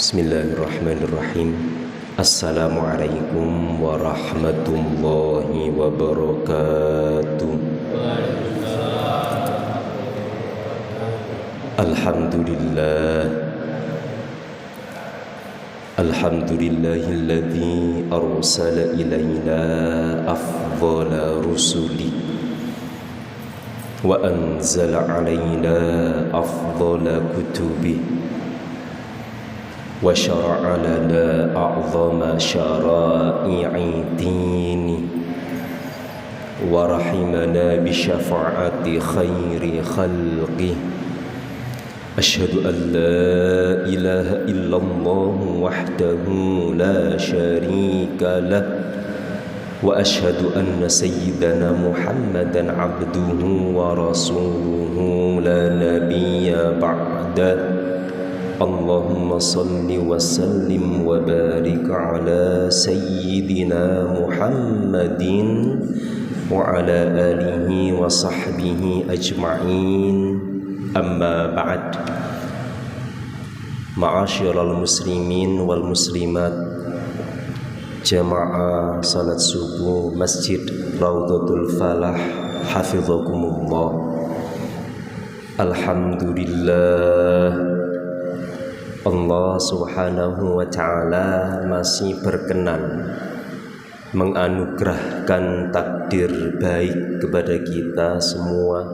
Bismillahirrahmanirrahim. Assalamualaikum warahmatullahi wabarakatuh. Alhamdulillah. Alhamdulillahilladzi arsala ilaina afdhala rusuli wa anzala alaina afdhala kutubi wa syara'a lana a'zama syara'i'i dini wa rahimana bi syafa'ati khairi khalqih. Asyhadu an la ilaha illallah wahdahu la syarika lah wa asyhadu anna sayyidana Muhammadan abduhu wa rasuluhu la nabiyya ba'dah. Allahumma salli wa sallim wa barik ala sayyidina Muhammadin wa ala alihi wa sahbihi ajma'in. Amma ba'd. Ma'asyiral muslimin wal muslimat, jamaah salat subuh Masjid Raudhatul Falah hafizakumullah. Alhamdulillah, Allah subhanahu wa ta'ala masih berkenan menganugerahkan takdir baik kepada kita semua,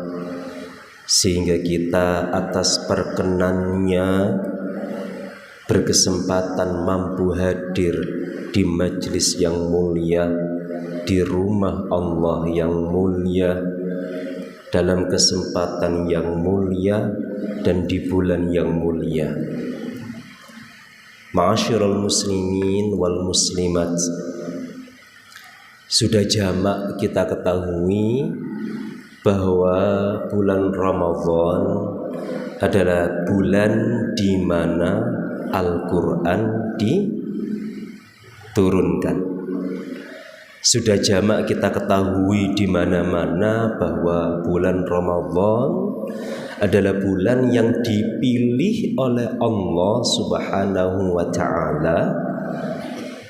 sehingga kita atas perkenannya berkesempatan mampu hadir di majelis yang mulia, di rumah Allah yang mulia, dalam kesempatan yang mulia, dan di bulan yang mulia. Ma'asyiral muslimin wal muslimat, sudah jamak kita ketahui bahwa bulan Ramadan adalah bulan di mana Al-Quran diturunkan. Sudah jamak kita ketahui di mana-mana bahwa bulan Ramadan adalah bulan yang dipilih oleh Allah Subhanahu wa ta'ala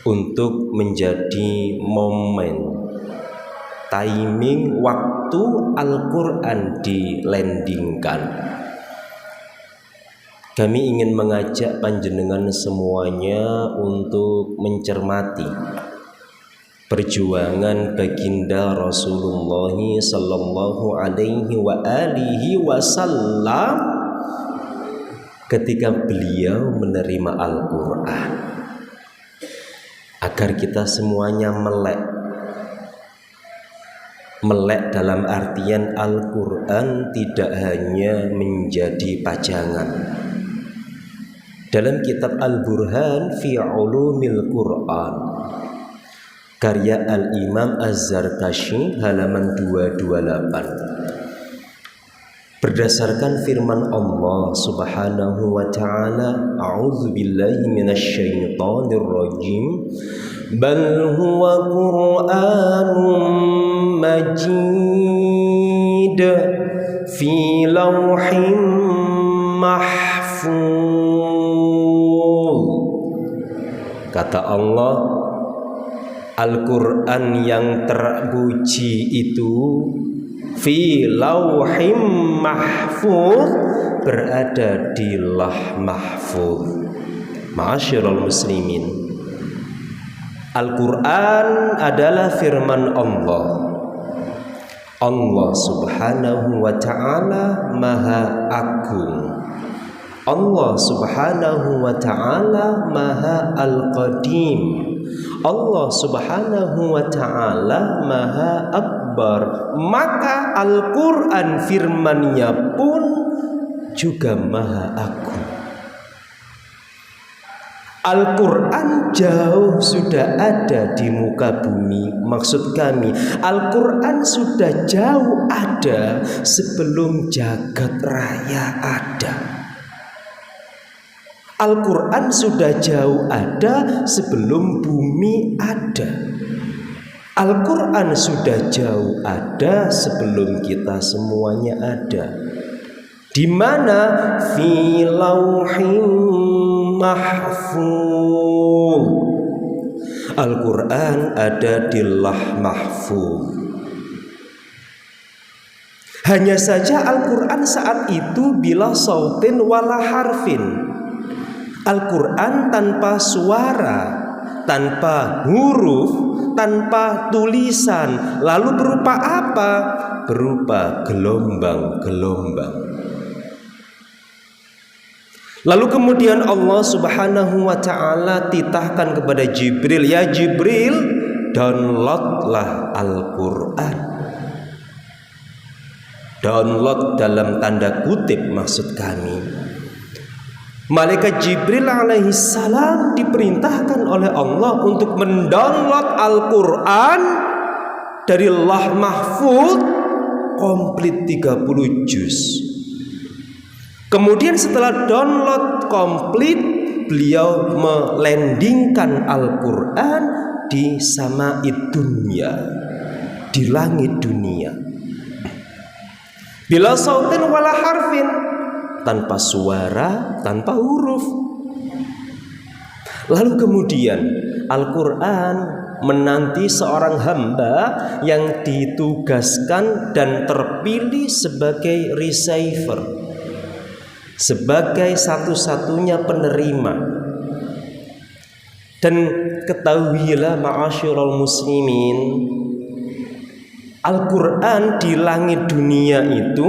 untuk menjadi momen, timing waktu Al-Quran dilandingkan. Kami ingin mengajak panjenengan semuanya untuk mencermati perjuangan baginda Rasulullah sallallahu alaihi wa alihi wasallam ketika beliau menerima Al-Quran, agar kita semuanya melek dalam artian Al-Quran tidak hanya menjadi pajangan. Dalam kitab Al-Burhan fi Ulumil Quran karya Al-Imam Az-Zarkashi halaman 228, berdasarkan firman Allah Subhanahu wa ta'ala, a'udzu billahi minasyaitonir rajim, bal huwa Qur'anun majid fi lauhin mahfuz. Kata Allah, Al-Quran yang terpuji itu fi lauhim mahfuz, berada di Lauh Mahfuz. Ma'asyiral muslimin, Al-Quran adalah firman Allah. Allah subhanahu wa ta'ala maha agung. Allah subhanahu wa ta'ala maha al-qadim. Allah subhanahu wa ta'ala maha akbar. Maka Al-Quran firmannya pun juga maha agung. Al-Quran jauh sudah ada di muka bumi. Maksud kami, Al-Quran sudah jauh ada sebelum jagat raya ada. Al-Quran sudah jauh ada sebelum bumi ada. Al-Quran sudah jauh ada sebelum kita semuanya ada. Di mana fi lauhin mahfuz. Al-Quran ada di Lauh Mahfuz. Hanya saja Al-Quran saat itu bila sautin wala harfin. Al-Quran tanpa suara, tanpa huruf, tanpa tulisan. Lalu berupa apa? Berupa gelombang-gelombang. Lalu kemudian Allah Subhanahu wa ta'ala titahkan kepada Jibril, ya Jibril, downloadlah Al-Quran. Download dalam tanda kutip maksud kami. Malaikat Jibril alaihissalam diperintahkan oleh Allah untuk mendownload Al-Quran dari Lauh Mahfuz komplit 30 juz. Kemudian setelah download komplit, beliau melandingkan Al-Quran di sama'id dunya, di langit dunia. Bila sautin wala harfin, tanpa suara, tanpa huruf. Lalu kemudian Al-Quran menanti seorang hamba yang ditugaskan dan terpilih sebagai receiver, sebagai satu-satunya penerima. Dan ketahuilah ma'asyiral muslimin, Al-Quran di langit dunia itu,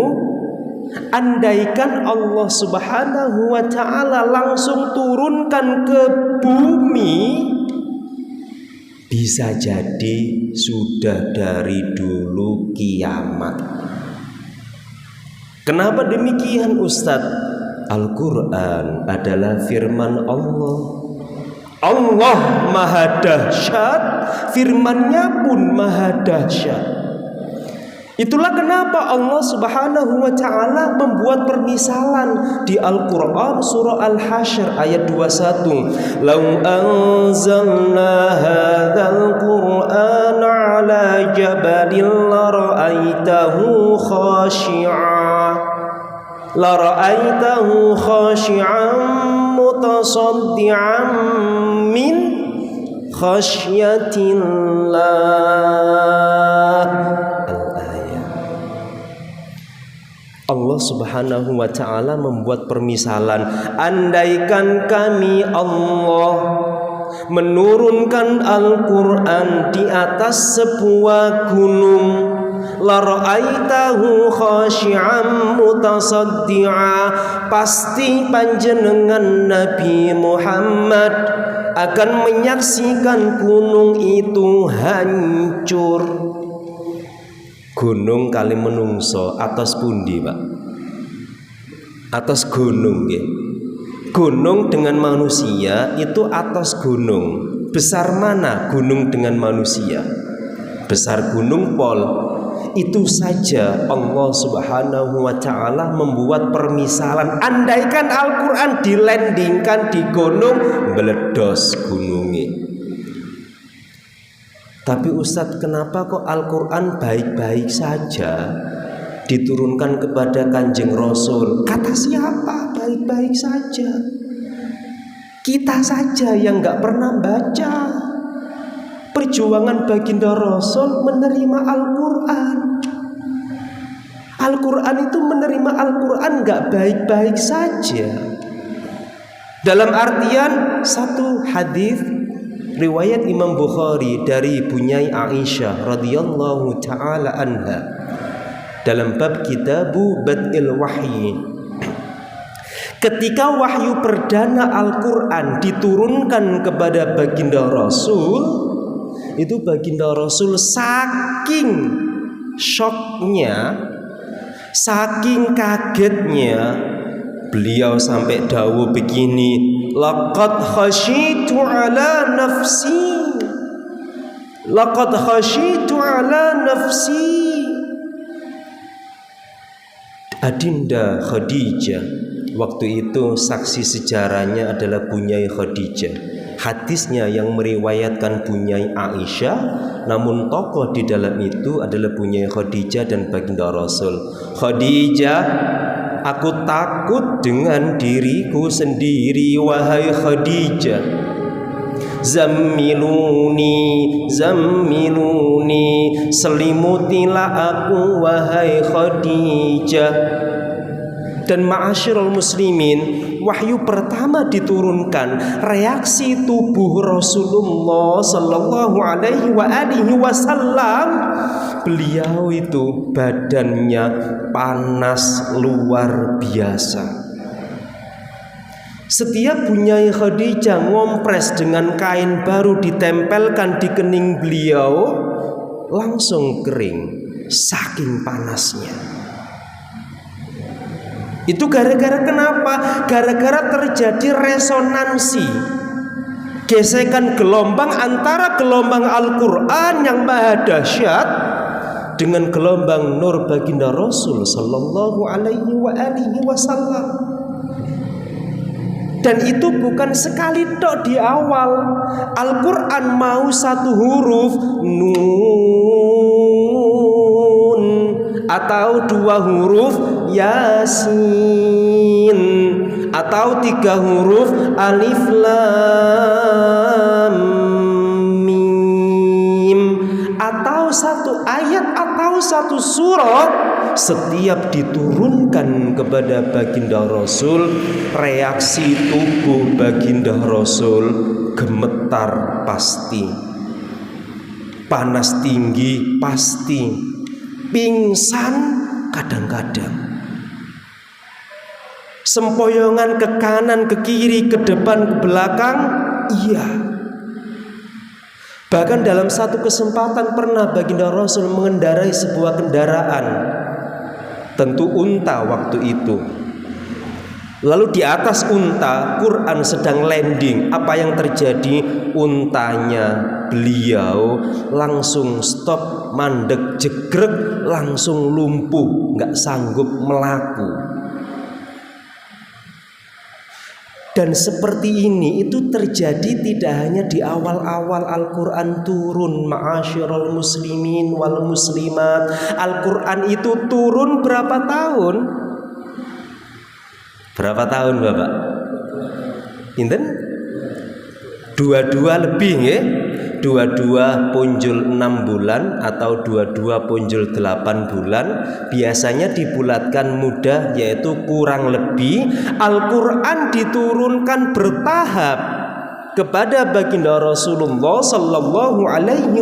andaikan Allah Subhanahu wa ta'ala langsung turunkan ke bumi, bisa jadi sudah dari dulu kiamat. Kenapa demikian Ustadz? Al-Quran adalah firman Allah. Allah maha dahsyat, firman-Nya pun maha dahsyat. Itulah kenapa Allah Subhanahu wa ta'ala membuat permisalan di Al-Quran surah Al-Hasyr ayat 21. Lau anzalna hadzal Qur'an ala jabalin lara'aitahu khashi'an mutasaddian min khasyatillah. Allah Subhanahu wa ta'ala membuat permisalan, andaikan kami Allah menurunkan Al-Quran di atas sebuah gunung, la ra'aitahu khashi'an mutasaddi'a, pasti panjenengan Nabi Muhammad akan menyaksikan gunung itu hancur. Gunung kali menungso atas pundi, Pak? Atas gunung ya. Gunung dengan manusia itu atas gunung. Besar mana gunung dengan manusia? Besar gunung pol. Itu saja Allah Subhanahu wa ta'ala membuat permisalan, andaikan Al-Quran dilandingkan di gunung, meledos gunungnya. Tapi Ustadz, kenapa kok Al-Quran baik-baik saja diturunkan kepada Kanjeng Rasul? Kata siapa baik-baik saja? Kita saja yang gak pernah baca. Perjuangan baginda Rasul menerima Al-Quran. Al-Quran itu menerima Al-Quran gak baik-baik saja. Dalam artian satu hadis riwayat Imam Bukhari dari Ibunya Aisyah radhiyallahu taala anha dalam bab Kitabu Bad'il Wahyi, ketika wahyu perdana Al-Quran diturunkan kepada baginda Rasul, itu baginda Rasul saking syoknya, saking kagetnya, beliau sampai dawuh begini, laqad khasyitu ala nafsi, laqad khasyitu ala nafsi. Adinda Khadijah waktu itu saksi sejarahnya adalah Bunyai Khadijah. Hadisnya yang meriwayatkan Bunyai Aisyah, namun tokoh di dalam itu adalah Bunyai Khadijah dan baginda Rasul. Khadijah, aku takut dengan diriku sendiri wahai Khadijah. Zammiluni, selimutilah aku wahai Khadijah. Dan ma'asyiral muslimin, wahyu pertama diturunkan, reaksi tubuh Rasulullah sallallahu alaihi wasallam, beliau itu badannya panas luar biasa. Setiap Bunyai Khadijah ngompres dengan kain baru ditempelkan di kening beliau, langsung kering saking panasnya. Itu gara-gara kenapa? Gara-gara terjadi resonansi, gesekan gelombang antara gelombang Al-Quran yang maha dahsyat dengan gelombang nur baginda Rasul sallallahu alaihi wasallam. Dan itu bukan sekali tok di awal. Al-Quran mau satu huruf nun atau dua huruf yasin atau tiga huruf alif lam mim atau satu ayat atau satu surat, setiap diturunkan kepada baginda Rasul, reaksi tubuh baginda Rasul gemetar pasti, panas tinggi pasti, pingsan kadang-kadang, sempoyongan ke kanan, ke kiri, ke depan, ke belakang, iya. Bahkan dalam satu kesempatan pernah baginda Rasul mengendarai sebuah kendaraan, tentu unta waktu itu. Lalu di atas unta, Quran sedang landing. Apa yang terjadi? Untanya beliau langsung stop, mandek, jegrek, langsung lumpuh, nggak sanggup melaku. Dan seperti ini itu terjadi tidak hanya di awal-awal Al-Quran turun, ma'asyiral muslimin wal muslimat. Al-Quran itu turun berapa tahun? Berapa tahun Bapak? Inten? 22 lebih ya? 22 punjul 6 bulan atau 22 punjul 8 bulan. Biasanya dibulatkan mudah, yaitu kurang lebih Al-Quran diturunkan bertahap kepada baginda Rasulullah sallallahu alaihi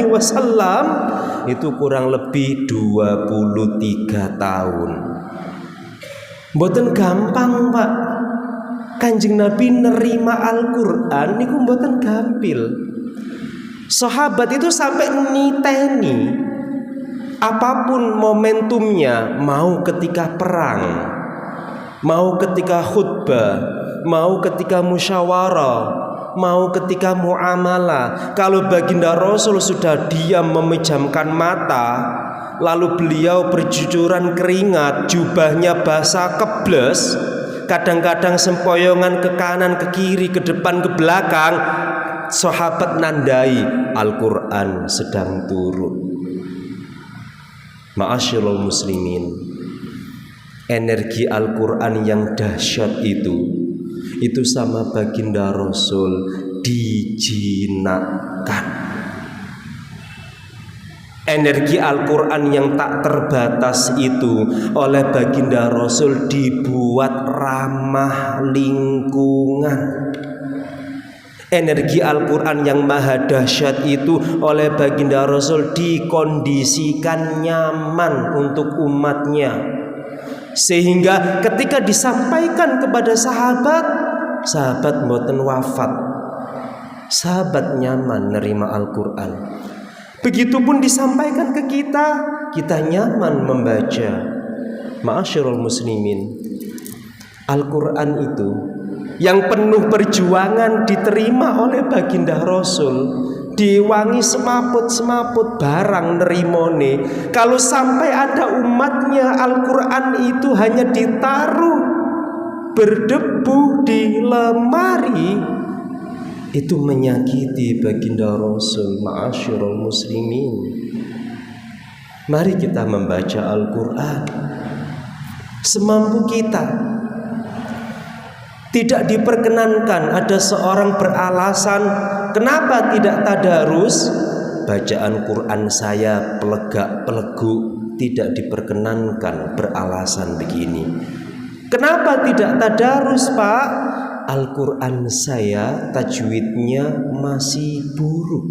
wasallam itu kurang lebih 23 tahun. Mboten gampang Pak. Kanjeng Nabi nerima Al-Quran niku mboten gampil. Sahabat itu sampai niteni apapun momentumnya, mau ketika perang, mau ketika khutbah, mau ketika musyawarah, mau ketika muamalah. Kalau baginda Rasul sudah diam memejamkan mata, lalu beliau berjujuran keringat, jubahnya basah kebles, kadang-kadang sempoyongan ke kanan, ke kiri, ke depan, ke belakang, sahabat nandai Al-Quran sedang turun. Ma'asyiral muslimin, energi Al-Quran yang dahsyat itu sama baginda Rasul dijinakkan. Energi Al-Quran yang tak terbatas itu oleh baginda Rasul dibuat ramah lingkungan. Energi Al-Quran yang maha dahsyat itu oleh baginda Rasul dikondisikan nyaman untuk umatnya, sehingga ketika disampaikan kepada sahabat, sahabat mboten wafat, sahabat nyaman nerima Al-Quran. Begitupun disampaikan ke kita, kita nyaman membaca. Ma'asyiral muslimin, Al-Quran itu yang penuh perjuangan diterima oleh baginda Rasul, diwangi semaput-semaput barang nerimone. Kalau sampai ada umatnya, Al-Quran itu hanya ditaruh berdebu di lemari, itu menyakiti baginda Rasul. Ma'asyiral muslimin, mari kita membaca Al-Quran. semampu kita. Tidak diperkenankan ada seorang beralasan kenapa tidak tadarus. Bacaan Quran saya pelegak-peleguk, tidak diperkenankan beralasan begini. Kenapa tidak tadarus, Pak? Al-Quran saya tajwidnya masih buruk.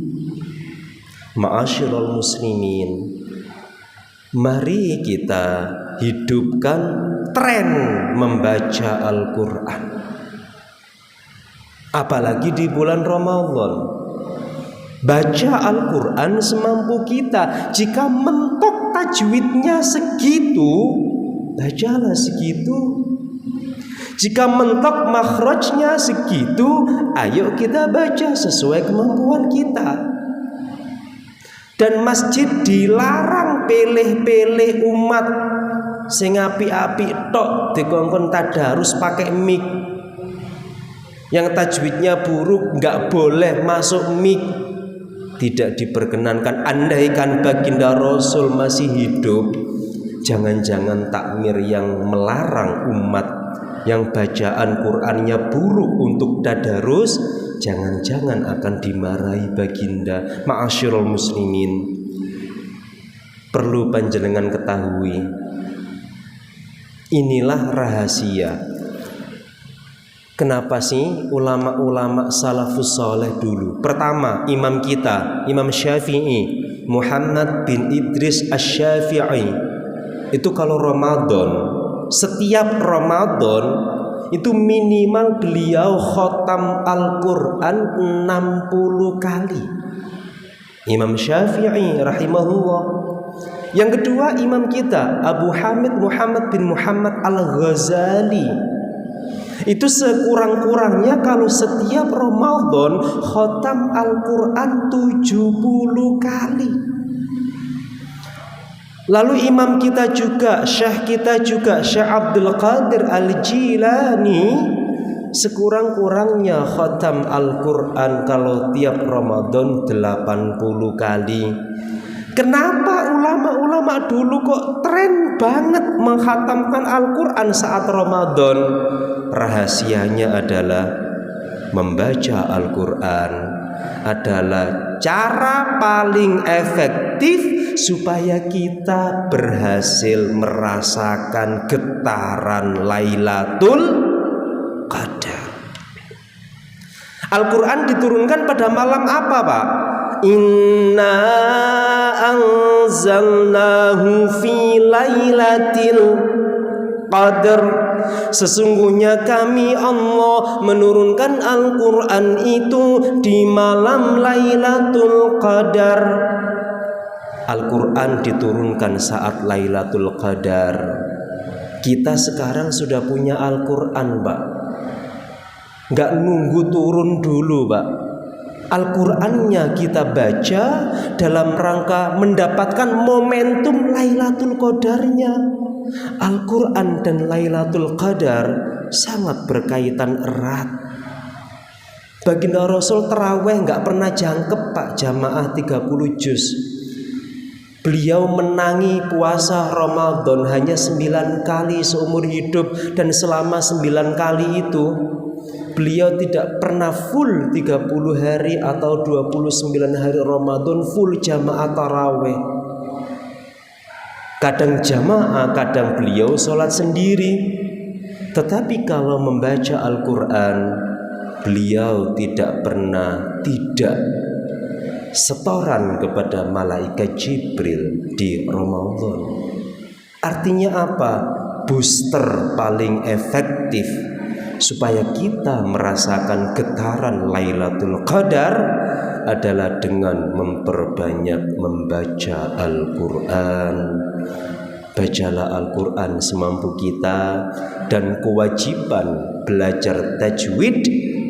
Ma'asyiral muslimin, mari kita hidupkan tren membaca Al-Quran. Apalagi di bulan Ramadan. Baca Al-Quran semampu kita. Jika mentok tajwidnya segitu, bacalah segitu. Jika mentok makhrajnya segitu, ayo kita baca sesuai kemampuan kita. Dan masjid dilarang pilih-pilih umat sing apik-apik tok dikongkon tadarus pakai mic. Yang tajwidnya buruk nggak boleh masuk mic. Tidak diperkenankan. Andaikan baginda Rasul masih hidup, jangan-jangan takmir yang melarang umat yang bacaan Qur'annya buruk untuk tadarus, jangan-jangan akan dimarahi baginda. Ma'asyiral muslimin, perlu panjenengan ketahui, inilah rahasia. Kenapa sih ulama-ulama salafus saleh dulu? Pertama, imam kita, Imam Syafi'i, Muhammad bin Idris Asy-Syafi'i. Itu kalau Ramadan, setiap Ramadan itu minimal beliau khatam Al-Quran 60 kali. Imam Syafi'i rahimahullah. Yang kedua, imam kita Abu Hamid Muhammad bin Muhammad Al-Ghazali. Itu sekurang-kurangnya kalau setiap Ramadan khatam Al-Quran 70 kali. Lalu imam kita juga, syekh kita juga, Syekh Abdul Qadir Al-Jilani, sekurang-kurangnya khatam Al-Quran kalau tiap Ramadan 80 kali. Kenapa ulama-ulama dulu kok tren banget menghatamkan Al-Quran saat Ramadan? Rahasianya adalah membaca Al-Quran adalah cara paling efektif supaya kita berhasil merasakan getaran Lailatul Qadar. Al-Quran diturunkan pada malam apa, Pak? Inna anzalnahu fi lailatil qadar. Sesungguhnya kami Allah menurunkan Al-Quran itu di malam Lailatul Qadar. Al-Quran diturunkan saat Lailatul Qadar. Kita sekarang sudah punya Al-Quran, Pak. Nggak nunggu turun dulu, Pak. Al-Qur'annya kita baca dalam rangka mendapatkan momentum Lailatul Qadarnya. Al-Quran dan Lailatul Qadar sangat berkaitan erat. Baginda Rasul terawih nggak pernah jangkep, Pak, jamaah 30 juz. Beliau menangi puasa Ramadan hanya 9 kali seumur hidup. Dan selama 9 kali itu beliau tidak pernah full 30 hari atau 29 hari Ramadan full jamaah tarawih. Kadang jamaah, kadang beliau sholat sendiri. Tetapi kalau membaca Al-Quran, beliau tidak pernah tidak setoran kepada malaikat Jibril di Ramadan. Artinya apa? Booster paling efektif supaya kita merasakan getaran Lailatul Qadar adalah dengan memperbanyak membaca Al-Quran. Bacalah Al-Quran semampu kita. Dan kewajiban belajar tajwid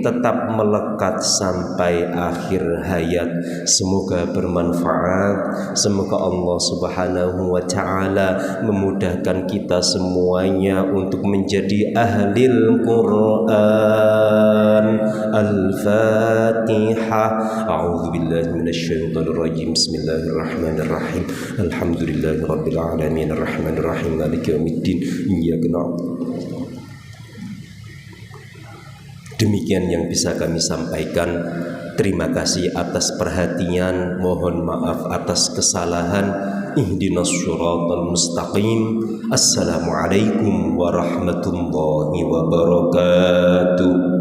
tetap melekat sampai akhir hayat. Semoga bermanfaat. Semoga Allah Subhanahu wa Ta'ala memudahkan kita semuanya untuk menjadi ahlil Quran. Al-Fatihah. A'udzu billahi minasyaitonir rajim. Bismillahirrahmanirrahim. Alhamdulillahirabbil alamin arrahmanir rahim maliki yaumiddin. Iyyaka na'budu. Demikian yang bisa kami sampaikan. Terima kasih atas perhatian. Mohon maaf atas kesalahan. Ihdinas siratal mustaqim. Assalamualaikum warahmatullahi wabarakatuh.